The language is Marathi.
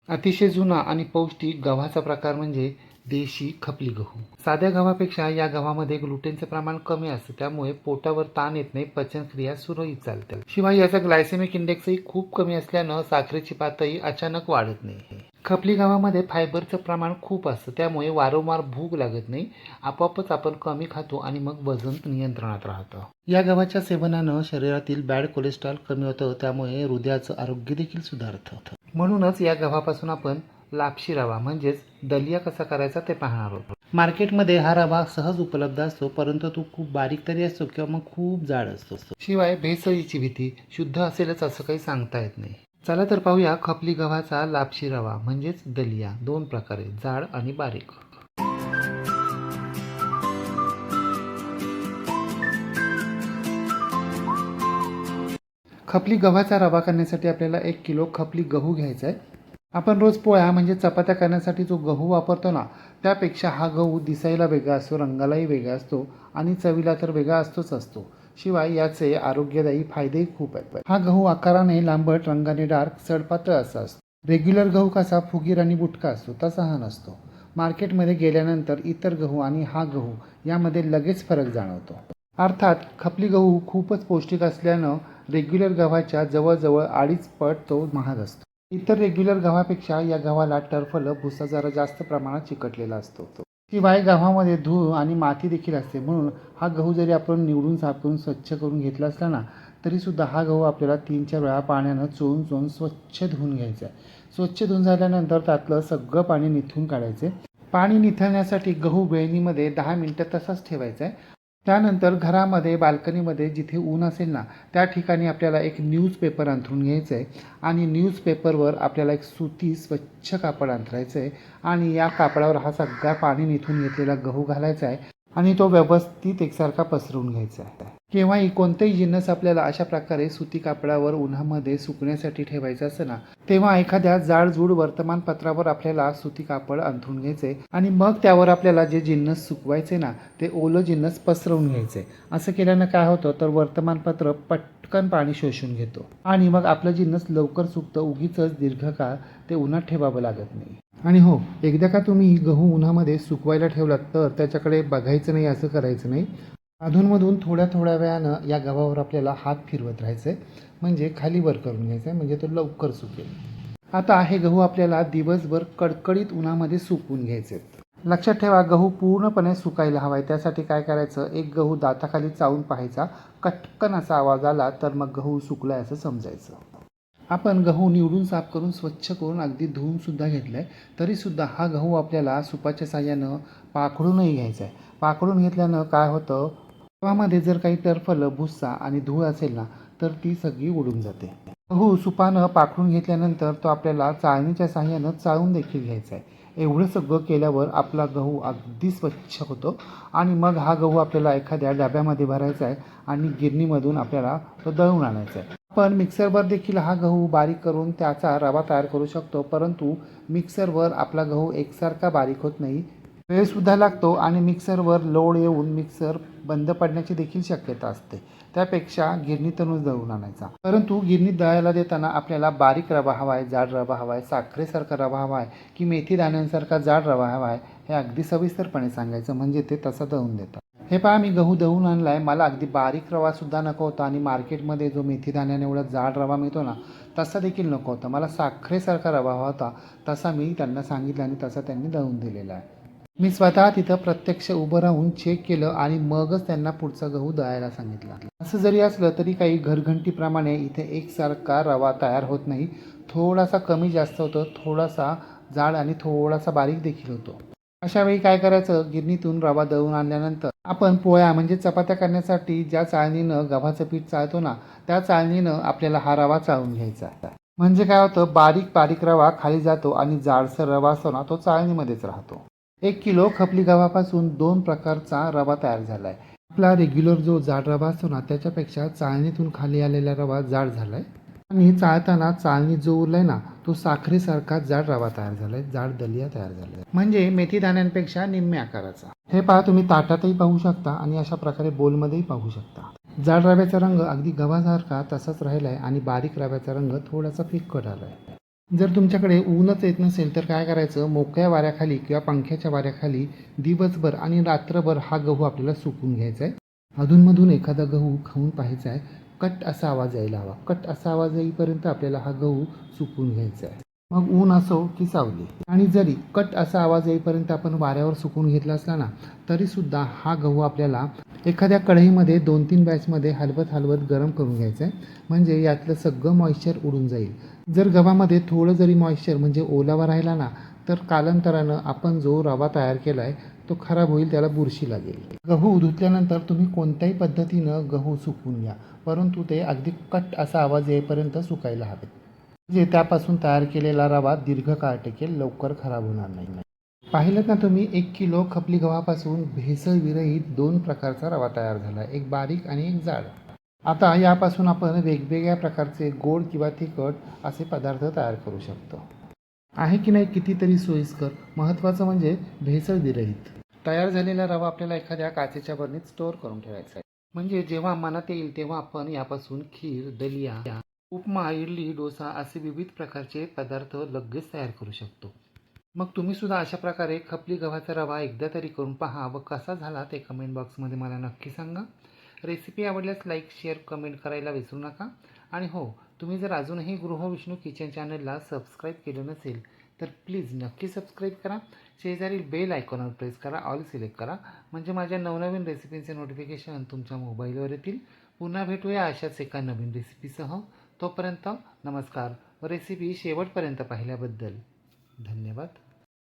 अतिशय जुना आणि पौष्टिक गव्हाचा प्रकार म्हणजे देशी खपली गहू. साध्या गव्हापेक्षा या गव्हामध्ये ग्लुटेनचे प्रमाण कमी असते, त्यामुळे पोटावर ताण येत नाही, पचनक्रिया सुरळीत चालते. शिवाय याचा ग्लायसेमिक इंडेक्सही खूप कमी असल्यानं साखरेची पातळी अचानक वाढत नाही. खपली गव्हामध्ये फायबरचं प्रमाण खूप असतं, त्यामुळे वारंवार भूक लागत नाही, आपोआपच आपण कमी खातो आणि मग वजन नियंत्रणात राहतं. या गव्हाच्या सेवनानं शरीरातील बॅड कोलेस्ट्रॉल कमी होतं, त्यामुळे हृदयाचं आरोग्य देखील सुधारतं. म्हणूनच या गव्हापासून आपण लापशी रवा म्हणजेच दलिया कसा करायचा ते पाहणार आहोत. मार्केटमध्ये हा रवा सहज उपलब्ध असतो, परंतु तो खूप बारीक तरी असतो किंवा मग खूप जाड असतो. शिवाय भेसळीची भीती, शुद्ध असेलच असं काही सांगता येत नाही. चला तर पाहूया खपली गव्हाचा लापशी रवा म्हणजेच दलिया. दोन प्रकारे, जाड आणि बारीक. खपली गव्हाचा रवा करण्यासाठी आपल्याला 1 किलो खपली गहू घ्यायचा आहे. आपण रोज पोळ्या म्हणजे चपात्या करण्यासाठी जो गहू वापरतो ना, त्यापेक्षा हा गहू दिसायला वेगळा असतो, रंगालाही वेगळा असतो आणि चवीला तर वेगळा असतो. शिवाय याचे आरोग्यदायी फायदेही खूप आहेत. हा गहू आकाराने लांबट, रंगाने डार्क, सडपातळ असा असतो. रेग्युलर गहू कसा फुगीर आणि बुटका असतो, तसा हा नसतो. मार्केटमध्ये गेल्यानंतर इतर गहू आणि हा गहू यामध्ये लगेच फरक जाणवतो. अर्थात खपली गहू खूपच पौष्टिक असल्यानं रेग्युलर गव्हाच्या जवळजवळ 2.5 पट तो महाग असतो. इतर रेग्युलर गव्हापेक्षा या गव्हाला टर्फल भुसा जरा जास्त प्रमाणात चिकटलेला असतो. शिवाय गव्हामध्ये धूळ आणि माती देखील असते, म्हणून हा गहू जरी आपण निवडून साफ करून स्वच्छ करून घेतला असला ना, तरीसुद्धा हा गहू आपल्याला 3-4 वेळा पाण्यानं चोळून स्वच्छ धुवून घ्यायचा आहे. स्वच्छ धुवून झाल्यानंतर त्यातलं सगळं पाणी निथळून काढायचे. पाणी निथळण्यासाठी गहू वेळणीमध्ये 10 मिनिटं तसाच ठेवायचा आहे. त्यानंतर घरामध्ये बाल्कनीमध्ये जिथे ऊन असेल ना, त्या ठिकाणी आपल्याला एक न्यूजपेपर अंथरून घ्यायचं आहे आणि न्यूजपेपरवर आपल्याला एक सुती स्वच्छ कापड अंथरायचं आहे आणि या कापडावर हा सगळा पाणी निथून घेतलेला गहू घालायचा आहे आणि तो व्यवस्थित एकसारखा पसरवून घ्यायचा आहे. केव्हाही कोणतेही जिन्नस आपल्याला अशा प्रकारे सुती कापडावर उन्हामध्ये सुकण्यासाठी ठेवायचं असतं ना, तेव्हा एखाद्या जाडजूड वर्तमानपत्रावर आपल्याला सुती कापड अंथरून घ्यायचे आणि मग त्यावर आपल्याला जे जिन्नस सुकवायचे ना, ते ओलं जिन्नस पसरवून घ्यायचे. असं केल्यानं काय होतं तर वर्तमानपत्र पटकन पाणी शोषून घेतो आणि मग आपलं जिन्नस लवकर सुकतं. उगीचच दीर्घकाळ ते उन्हात ठेवावं लागत नाही. आणि हो, एकदा का तुम्ही गहू उन्हामध्ये सुकवायला ठेवलात तर त्याच्याकडे बघायचं नाही, असं करायचं नाही. अधूनमधून थोड्या वेळानं या गव्हावर आपल्याला हात फिरवत राहायचं आहे, म्हणजे खाली वर करून घ्यायचं आहे, म्हणजे तो लवकर सुकेल. आता हे गहू आपल्याला दिवसभर कडकडीत उन्हामध्ये सुकवून घ्यायचे आहेत. लक्षात ठेवा, गहू पूर्णपणे सुकायला हवा आहे. त्यासाठी काय करायचं, एक गहू दाताखाली चावून पाहायचा. कटकन असा आवाज आला तर मग गहू सुकलाय असं समजायचं. आपण गहू निवडून साफ करून स्वच्छ करून अगदी धुवून सुद्धा घेतलाय, तरीसुद्धा हा गहू आपल्याला सुपाच्या साहाय्यानं पाखडूनही घ्यायचा आहे. पाखडून घेतल्यानं काय होतं, गव्हामध्ये जर काही टरफलं, भुसा आणि धूळ असेल ना, तर ती सगळी उडून जाते. गहू सुपानं पाखडून घेतल्यानंतर तो आपल्याला चाळणीच्या साहाय्यानं चाळून देखील घ्यायचा आहे. एवढं सगळं केल्यावर आपला गहू अगदी स्वच्छ होतो आणि मग हा गहू आपल्याला एखाद्या डब्यामध्ये भरायचा आहे आणि गिरणीमधून आपल्याला तो दळून आणायचा आहे. आपण मिक्सरवर देखील हा गहू बारीक करून त्याचा रवा तयार करू शकतो, परंतु मिक्सरवर आपला गहू एकसारखा बारीक होत नाही, वेळसुद्धा लागतो आणि मिक्सरवर लोड येऊन मिक्सर बंद पडण्याची देखील शक्यता असते. त्यापेक्षा गिरणीतूनच दळून आणायचा. परंतु गिरणीत दळायला देताना आपल्याला बारीक रवा हवा आहे, जाड रवा हवा आहे, साखरेसारखा रवा हवा आहे की मेथी दाण्यांसारखा जाड रवा हवा आहे, हे अगदी सविस्तरपणे सांगायचं, म्हणजे ते तसं दळून देतात. हे पहा, मी गहू दळून आणला आहे. मला अगदी बारीक रवासुद्धा नको होता आणि मार्केटमध्ये जो मेथी दाण्याने एवढा जाड रवा मिळतो ना, तसा देखील नको होता. मला साखरेसारखा रवा हवा होता. तसा मी त्यांना सांगितलं आणि तसा त्यांनी दळून दिलेला आहे. मी स्वतः तिथं प्रत्यक्ष उभं राहून चेक केलं आणि मगच त्यांना पुढचा गहू दळायला सांगितला. असं जरी असलं तरी काही घरघंटीप्रमाणे इथे एकसारखा रवा तयार होत नाही. थोडासा कमी जास्त होतो, थोडासा जाड आणि थोडासा बारीक देखील होतो. अशा वेळी काय करायचं, गिरणीतून रवा दळून आणल्यानंतर आपण पोळ्या म्हणजे चपात्या करण्यासाठी ज्या चाळणीनं गव्हाचं पीठ चाळतो ना, त्या चाळणीनं आपल्याला हा रवा चाळून घ्यायचा. म्हणजे काय होतं, बारीक बारीक रवा खाली जातो आणि जाडसर रवा असतो ना, तो चाळणीमध्येच राहतो. 1 किलो खपली गव्हापासून 2 प्रकारचा रवा तयार झाला आहे. आपला रेग्युलर जो जाड रवा असतो ना, त्याच्यापेक्षा चाळणीतून खाली आलेला रवा जाड झाला आहे आणि चाळताना चाळणी जो उरलाय ना, तो साखरेसारखा जाड रवा तयार झालाय, जाड दलिया तयार झालाय, म्हणजे मेथी दाण्यांपेक्षा निम्म्या आकाराचा. हे पहा, तुम्ही ताटातही पाहू शकता आणि अशा प्रकारे बोलमध्येही पाहू शकता. जाड रव्याचा रंग अगदी गव्हासारखा तसाच राहिलाय आणि बारीक रव्याचा रंग थोडासा फिकट आलाय. जर तुमच्याकडे ऊनच येत नसेल तर काय करायचं, मोकळ्या वाऱ्याखाली किंवा पंख्याच्या वाऱ्याखाली दिवसभर आणि रात्रभर हा गहू आपल्याला सुकून घ्यायचा आहे. अधूनमधून एखादा गहू खाऊन पाहायचा आहे. कट असा आवाज यायला हवा. कट असा आवाज येईपर्यंत आपल्याला हा गहू सुकून घ्यायचा आहे. मग ऊन असो की सावली. आणि जरी कट असा आवाज येईपर्यंत आपण वाऱ्यावर सुकून घेतला असला ना, तरीसुद्धा हा गहू आपल्याला एखाद्या कढईमध्ये 2-3 बॅचमध्ये हलवत हलवत गरम करून घ्यायचं आहे. म्हणजे यातलं सगळं मॉइश्चर उडून जाईल. जर गव्हामध्ये थोडं जरी मॉइश्चर म्हणजे ओलावा राहिला ना, तर कालांतरानं आपण जो रवा तयार केला आहे तो खराब होईल, त्याला बुरशी लागेल. गहू धुतल्यानंतर तुम्ही कोणत्याही पद्धतीनं गहू सुकवून घ्या, परंतु ते अगदी कट असा आवाज येईपर्यंत सुकायला हवेत. म्हणजे त्यापासून तयार केलेला रवा दीर्घकाळ टिकेल, लवकर खराब होणार नाही. पाहिलं ना तुम्ही, 1 किलो खपली गव्हापासून भेसळविरहित 2 प्रकारचा रवा तयार झाला, एक बारीक आणि एक जाड. आता यापासून आपण वेगवेगळ्या प्रकारचे गोड किंवा तिखट असे पदार्थ तयार करू शकतो. आहे की नाही कितीतरी सोयीस्कर. महत्त्वाचं म्हणजे भेसळविरहित. तयार झालेला रवा आपल्याला एखाद्या काचेच्या बरणीत स्टोअर करून ठेवायचा आहे. म्हणजे जेव्हा मनात येईल तेव्हा आपण यापासून खीर, दलिया, उपमा, इडली, डोसा असे विविध प्रकारचे पदार्थ लगेच तयार करू शकतो. मग तुम्ही सुद्धा अशा प्रकारे खपली गव्हाचा रवा एकदा तरी करून पहा व कसा झाला ते कमेंट बॉक्समध्ये मला नक्की सांगा. रेसिपी आवडल्यास लाईक, शेअर, कमेंट करायला विसरू नका. आणि हो, तुम्ही जर अजूनही गृहविष्णू किचन चॅनलला सबस्क्राईब केलं नसेल तर प्लीज नक्की सबस्क्राईब करा. शेजारील बेल आयकॉनवर प्रेस करा, ऑल सिलेक्ट करा, म्हणजे माझ्या नवनवीन रेसिपींचे नोटिफिकेशन तुमच्या मोबाईलवर येतील. पुन्हा भेटूया अशाच एका नवीन रेसिपीसह. तोपर्यंत नमस्कार. रेसिपी शेवटपर्यंत पाहिल्याबद्दल धन्यवाद.